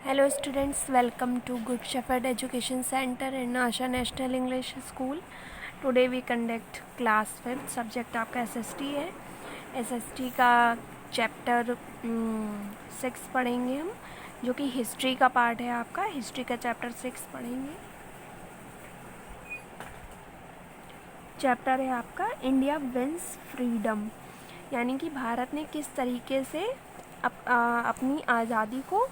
Hello students, welcome to Good Shepherd Education Center in Asha National English School. Today we conduct class 5th subject आपका SST है. SST का chapter 6 पढ़ेंगे हम, जो कि history का पार्ट है आपका. हिस्ट्री का चैप्टर 6 पढ़ेंगे. चैप्टर है आपका इंडिया विंस फ्रीडम, यानी कि भारत ने किस तरीके से अपनी आज़ादी को,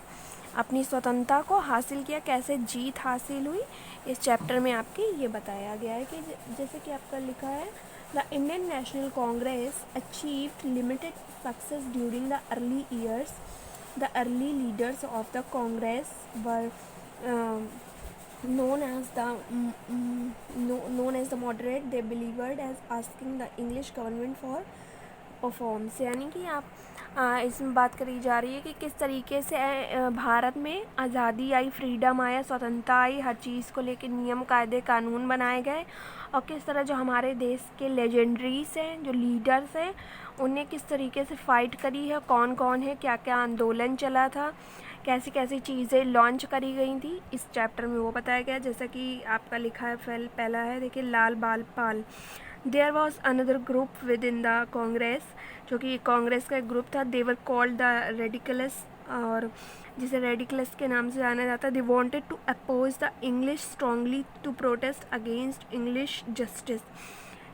अपनी स्वतंत्रता को हासिल किया, कैसे जीत हासिल हुई. इस चैप्टर में आपके ये बताया गया है कि जैसे कि आपका लिखा है, the Indian national Congress achieved limited success during the early years. The early leaders of the Congress were known as the moderate. They believed as asking the English government for reforms. यानी कि आप इसमें बात करी जा रही है कि किस तरीके से भारत में आज़ादी आई, फ्रीडम आया, स्वतंत्रता आई, हर चीज़ को लेकर नियम कायदे कानून बनाए गए, और किस तरह जो हमारे देश के लेजेंडरीज हैं, जो लीडर्स हैं, उन्हें किस तरीके से फ़ाइट करी है, कौन कौन है, क्या क्या आंदोलन चला था, कैसी कैसी चीज़ें लॉन्च करी गई थी. इस चैप्टर में वो बताया गया. जैसा कि आपका लिखा है, पहला है, देखिए, Lal Bal Pal. There was another group within the Congress, जो कि कांग्रेस का एक ग्रुप था. देवर कॉल्ड द रेडिकलस, और जिसे रेडिकलस के नाम से जाना जाता है. They wanted to oppose the English strongly to protest against English justice,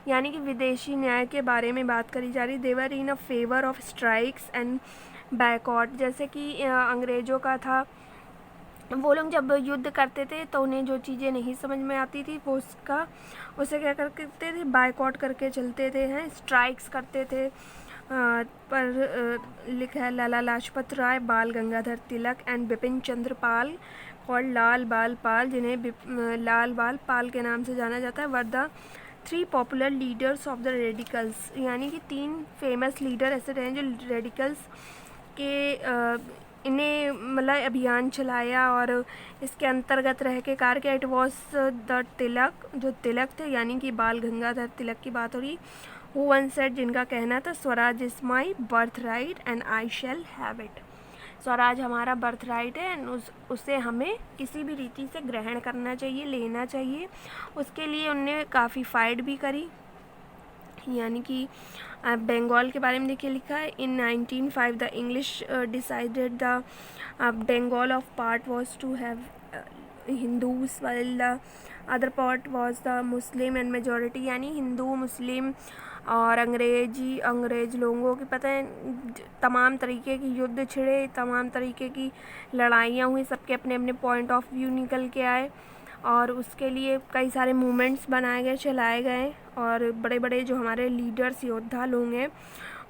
यानी कि विदेशी न्याय के बारे में बात करी जा रही. They were in a favour of strikes and backout. जैसे कि अंग्रेज़ों का था, वो लोग जब युद्ध करते थे तो उन्हें जो चीज़ें नहीं समझ में आती थी वो उसे क्या करते थे, बायकॉट करके चलते थे, हैं, स्ट्राइक्स करते थे. पर लिखा है, लाला लाजपत राय, बाल गंगाधर तिलक एंड बिपिन चंद्र पाल, और लाल बाल पाल, जिन्हें लाल बाल पाल के नाम से जाना जाता है, were the 3 popular leaders of the radicals. यानी कि 3 फेमस लीडर ऐसे रहे जो रेडिकल्स के इन्हें मतलब अभियान चलाया और इसके अंतर्गत रह के कार्य किया. इट वॉज द तिलक, जो तिलक थे, यानी कि बाल गंगाधर तिलक की बात हो रही. हु वन सेड, जिनका कहना था, Swaraj is my birth right and I shall have it. Swaraj हमारा बर्थ राइट है एंड उसे हमें किसी भी रीति से ग्रहण करना चाहिए, लेना चाहिए. उसके लिए उनने काफ़ी फाइट भी करी. यानी कि बंगाल के बारे में देखिए, लिखा है, in 1905 the English decided the Bengal of part was to have Hindus while the other part was the Muslim and majority. यानी हिंदू, मुस्लिम और अंग्रेज लोगों की, पता है, तमाम तरीके की युद्ध छिड़े, तमाम तरीके की लड़ाइयाँ हुई, सबके अपने अपने पॉइंट ऑफ व्यू निकल के आए, और उसके लिए कई सारे मूवमेंट्स बनाए गए, चलाए गए, और बड़े बड़े जो हमारे लीडर्स, योद्धा लोग हैं,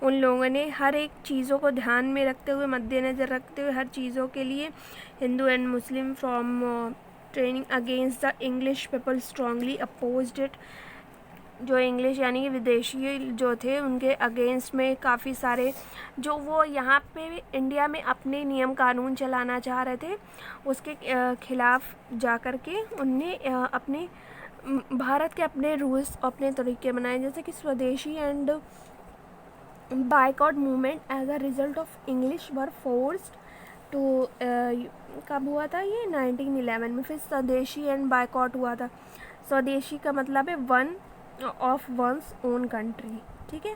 उन लोगों ने हर एक चीज़ों को ध्यान में रखते हुए, मद्देनज़र रखते हुए, हर चीज़ों के लिए Hindu and Muslim from training against the English people strongly opposed it. जो इंग्लिश यानी कि विदेशी जो थे, उनके अगेंस्ट में काफ़ी सारे जो वो यहाँ पे इंडिया में अपने नियम कानून चलाना चाह रहे थे, उसके खिलाफ जा कर के उनने अपने भारत के अपने रूल्स, अपने तरीके बनाए. जैसे कि swadeshi and boycott movement as a result of English were forced to, कब हुआ था ये, 1911 में. फिर स्वदेशी एंड बायकॉट हुआ था. स्वदेशी का मतलब है one of one's own country, ठीक है.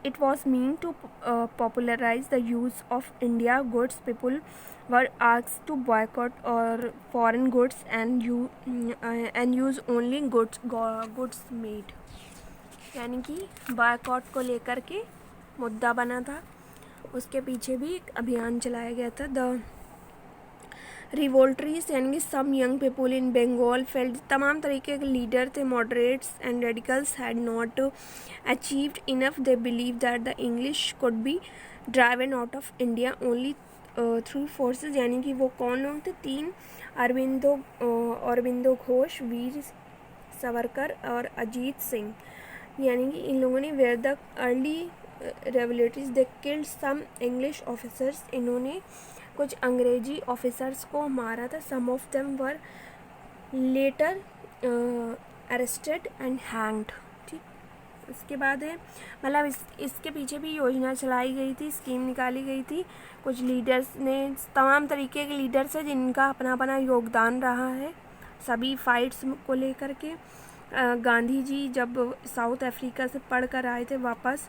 It was mean to popularise the use of India goods. People were asked to boycott और foreign goods and use only goods made. यानी कि बॉयकॉट को लेकर के मुद्दा बना था. उसके पीछे भी एक अभियान चलाया गया था. द रिवोल्ट्रीज, यानी कि some young people in Bengal felt, तमाम तरीके के लीडर थे, moderates and radicals, had not achieved enough. They believe that the English could be driven out of India only through forces. यानी कि वो कौन लोग थे, 3, अरविंदो घोष, वीर सावरकर और अजीत सिंह. यानी कि इन लोगों ने were the early revolutionaries, they killed some English officers. इन्होंने कुछ अंग्रेजी ऑफिसर्स को मारा था. Some of them were later arrested and hanged. ठीक, उसके बाद है मतलब इसके पीछे भी योजना चलाई गई थी, स्कीम निकाली गई थी। कुछ लीडर्स ने, तमाम तरीके के लीडर्स हैं जिनका अपना अपना योगदान रहा है सभी फाइट्स को लेकर के। गांधी जी जब साउथ अफ्रीका से पढ़ कर आए थे वापस,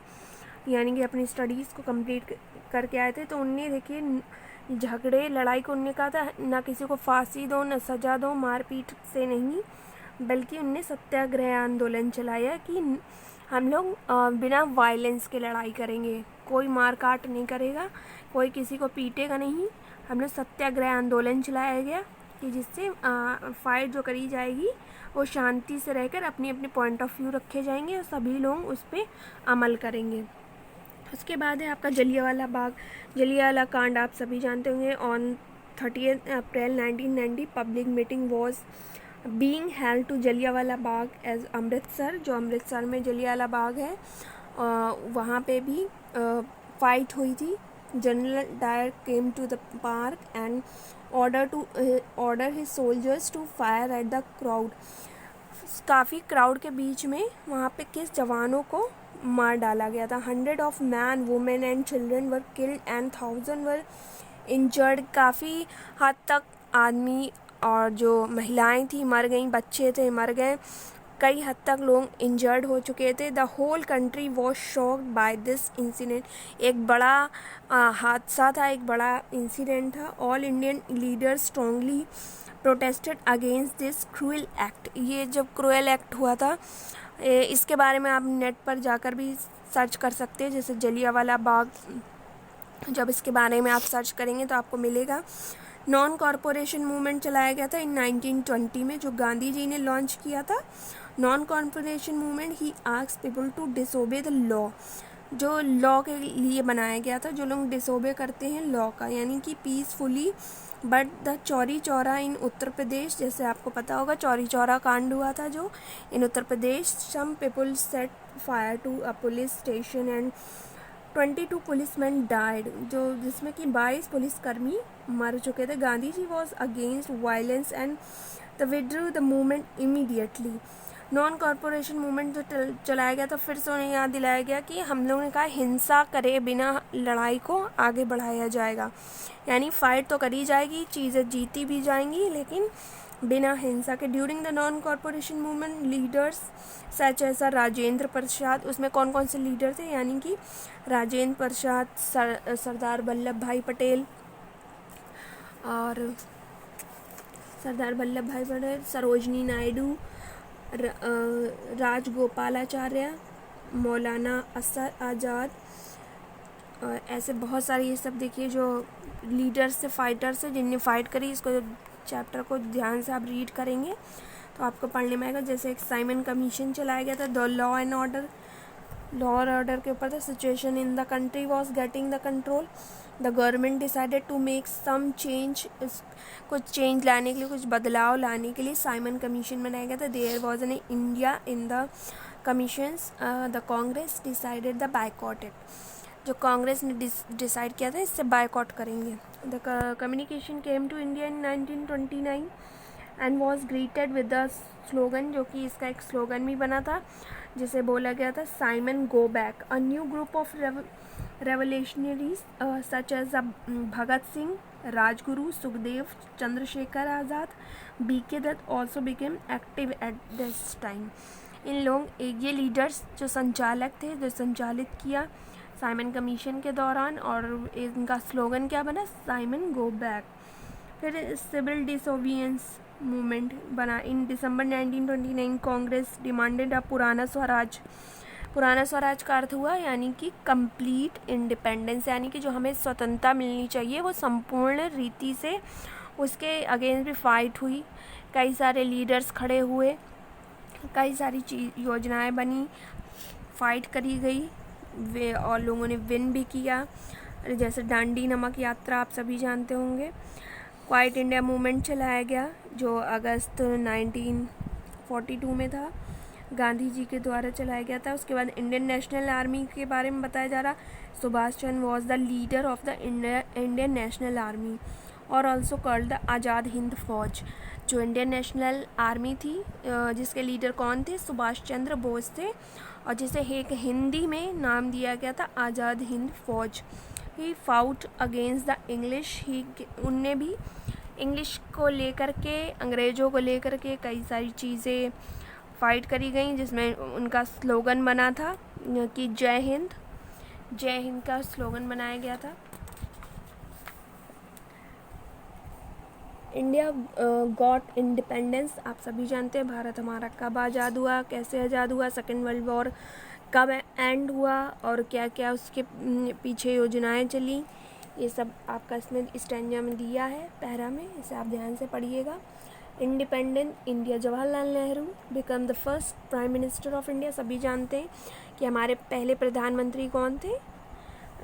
यानी कि अपनी स्टडीज़ को कंप्लीट करके आए थे, तो उनने देखिए झगड़े लड़ाई को उनने कहा था ना किसी को फांसी दो न सज़ा दो, मारपीट से नहीं, बल्कि उनने सत्याग्रह आंदोलन चलाया कि हम लोग बिना वायलेंस के लड़ाई करेंगे, कोई मार काट नहीं करेगा, कोई किसी को पीटेगा नहीं। हम लोग सत्याग्रह आंदोलन चलाया गया कि जिससे फाइट जो करी जाएगी वो शांति से रहकर अपनी अपनी पॉइंट ऑफ व्यू रखे जाएंगे और सभी लोग उस पर अमल करेंगे। उसके बाद है आपका जलियांवाला बाग। जलियांवाला कांड आप सभी जानते होंगे। On 30 April 1990 public meeting was being held to Jallianwala Bagh as Amritsar. जो अमृतसर में जलियांवाला बाग है वहाँ पे भी फाइट हुई थी। General Dyer came to the park and order his soldiers to fire at the crowd. काफ़ी क्राउड के बीच में वहाँ पे किस जवानों को मार डाला गया था। 100 of man women and children were killed and 1000 were injured. काफ़ी हद तक आदमी और जो महिलाएं थी मर गईं, बच्चे थे मर गए, कई हद तक लोग इंजर्ड हो चुके थे। The whole country was shocked by this incident. एक बड़ा हादसा था, एक बड़ा इंसिडेंट था। All Indian leaders strongly protested against this cruel act. ये जब क्रूएल एक्ट हुआ था इसके बारे में आप नेट पर जाकर भी सर्च कर सकते हैं, जैसे जलियांवाला बाग। जब इसके बारे में आप सर्च करेंगे तो आपको मिलेगा। नॉन कॉरपोरेशन मूवमेंट चलाया गया था इन 1920 में, जो गांधी जी ने लॉन्च किया था। Non corporation movement he asked people to disobey the law. जो लॉ के लिए बनाया गया था, जो लोग डिसोबे करते हैं लॉ का, यानी कि peacefully. But the Chauri Chaura in Uttar Pradesh, जैसे आपको पता होगा चौरी चौरा कांड हुआ था जो in Uttar Pradesh, some people set fire to a police station and 22 policemen died, जो जिसमें कि 22 पुलिसकर्मी मर चुके थे। Gandhi ji was against violence and the withdrew the movement immediately. Non corporation movement जो चलाया गया था, फिर से उन्हें याद दिलाया गया कि हम लोगों ने कहा हिंसा करे बिना लड़ाई को आगे बढ़ाया जाएगा, यानी फाइट तो करी जाएगी, चीज़ें जीती भी जाएंगी लेकिन बिना हिंसा के। During the non corporation movement leaders such as Rajendra प्रसाद, उसमें कौन कौन से लीडर थे, यानी कि राजेंद्र प्रसाद, सरदार वल्लभ भाई पटेल और सरोजनी नायडू, राजगोपालाचार्य, मौलाना असर आज़ाद, ऐसे बहुत सारे ये सब देखिए जो लीडर्स से, फाइटर्स से जिनने फाइट करी। इसको चैप्टर को ध्यान से आप रीड करेंगे तो आपको पढ़ने में आएगा। जैसे एक साइमन कमीशन चलाया गया था, द लॉ एंड ऑर्डर के ऊपर था। Situation in the country was getting the control. The government decided to make some change, कुछ चेंज लाने के लिए, कुछ बदलाव लाने के लिए साइमन कमीशन बनाया गया था। There was an India in the commissions. The Congress decided the boycott it. जो कांग्रेस ने डिसाइड किया था इससे बायकॉट करेंगे। The communication came to India in 1929 and was greeted with the slogan, जो कि इसका एक स्लोगन भी बना था जिसे बोला गया था Simon go back. A new group of revolutionaries such as Bhagat Singh, Rajguru, Sukhdev, Chandrashekhar Azad, BK Dutt also became active at this time. इन लोग ये लीडर्स जो संचालक थे, जो संचालित किया साइमन कमीशन के दौरान, और इनका स्लोगन क्या बना, साइमन गो बैक। फिर सिविल डिसोबियंस मूवमेंट बना। इन दिसंबर 1929 कांग्रेस डिमांडेड अ पुराना स्वराज। पुराना स्वराज का अर्थ हुआ यानी कि कंप्लीट इंडिपेंडेंस, यानी कि जो हमें स्वतंत्रता मिलनी चाहिए वो संपूर्ण रीति से, उसके अगेंस्ट भी फाइट हुई। कई सारे लीडर्स खड़े हुए, कई सारी योजनाएं बनी, फाइट करी गई वे, और लोगों ने विन भी किया। जैसे दांडी नमक यात्रा आप सभी जानते होंगे। क्वाइट इंडिया मूवमेंट चलाया गया जो अगस्त 1942 में था, गांधी जी के द्वारा चलाया गया था। उसके बाद इंडियन नेशनल आर्मी के बारे में बताया जा रहा। Subhash Chandra was the leader of the Indian National Army. और also called the Azad Hind Fauj, जो इंडियन नेशनल आर्मी थी, जिसके लीडर कौन थे? सुभाष चंद्र बोस थे, और जिसे एक हिंदी में नाम दिया गया था आज़ाद हिंद फौज। ही फाउट अगेंस्ट द इंग्लिश, ही उनने भी इंग्लिश को लेकर के, अंग्रेज़ों को लेकर के कई सारी चीज़ें फाइट करी गई, जिसमें उनका स्लोगन बना था कि जय हिंद, जय हिंद का स्लोगन बनाया गया था। इंडिया गॉट इंडिपेंडेंस, आप सभी जानते हैं भारत हमारा कब आज़ाद हुआ, कैसे आज़ाद हुआ, सेकेंड वर्ल्ड वॉर कब एंड हुआ, और क्या क्या उसके पीछे योजनाएं चली, ये सब आपका इसमें स्टैंजा में दिया है, पैरा में, इसे आप ध्यान से पढ़िएगा। Independent India, Jawaharlal Nehru become the first prime minister of India, सभी जानते हैं कि हमारे पहले प्रधानमंत्री कौन थे?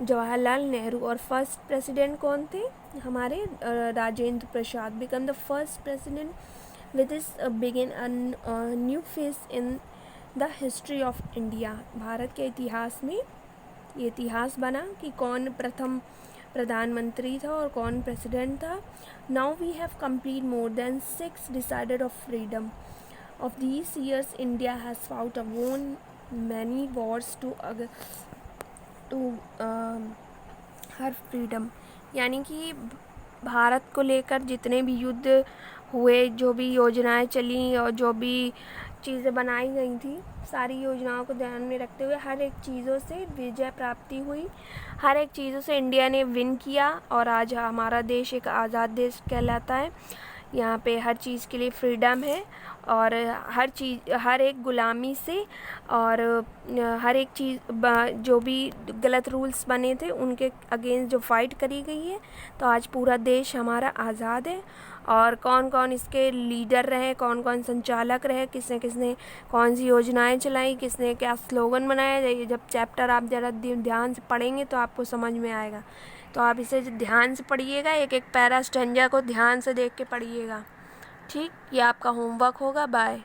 जवाहरलाल नेहरू। और फर्स्ट प्रेसिडेंट कौन थे? हमारे Rajendra Prasad. Become the first president with is begin a new phase in the history of India, Bharat के इतिहास में ये इतिहास बना कि कौन प्रथम प्रधानमंत्री था और कौन प्रेसिडेंट था। Now we have complete more than 6 decided of freedom of these years, India has fought won many wars to her freedom, यानी कि भारत को लेकर जितने भी युद्ध हुए, जो भी योजनाएं चली और जो भी चीज़ें बनाई गई थी, सारी योजनाओं को ध्यान में रखते हुए हर एक चीज़ों से विजय प्राप्ति हुई, हर एक चीज़ों से इंडिया ने विन किया, और आज हमारा देश एक आज़ाद देश कहलाता है। यहाँ पे हर चीज़ के लिए फ्रीडम है, और हर एक गुलामी से, और हर एक चीज़ जो भी गलत रूल्स बने थे उनके अगेंस्ट जो फाइट करी गई है, तो आज पूरा देश हमारा आज़ाद है। और कौन कौन इसके लीडर रहे, कौन कौन संचालक रहे, किसने किसने कौन सी योजनाएं चलाई, किसने क्या स्लोगन बनाया, ये जब चैप्टर आप ज़रा ध्यान से पढ़ेंगे तो आपको समझ में आएगा। तो आप इसे ध्यान से पढ़िएगा, एक एक पैरा स्टेंजा को ध्यान से देख के पढ़िएगा। ठीक, ये आपका होमवर्क होगा। बाय।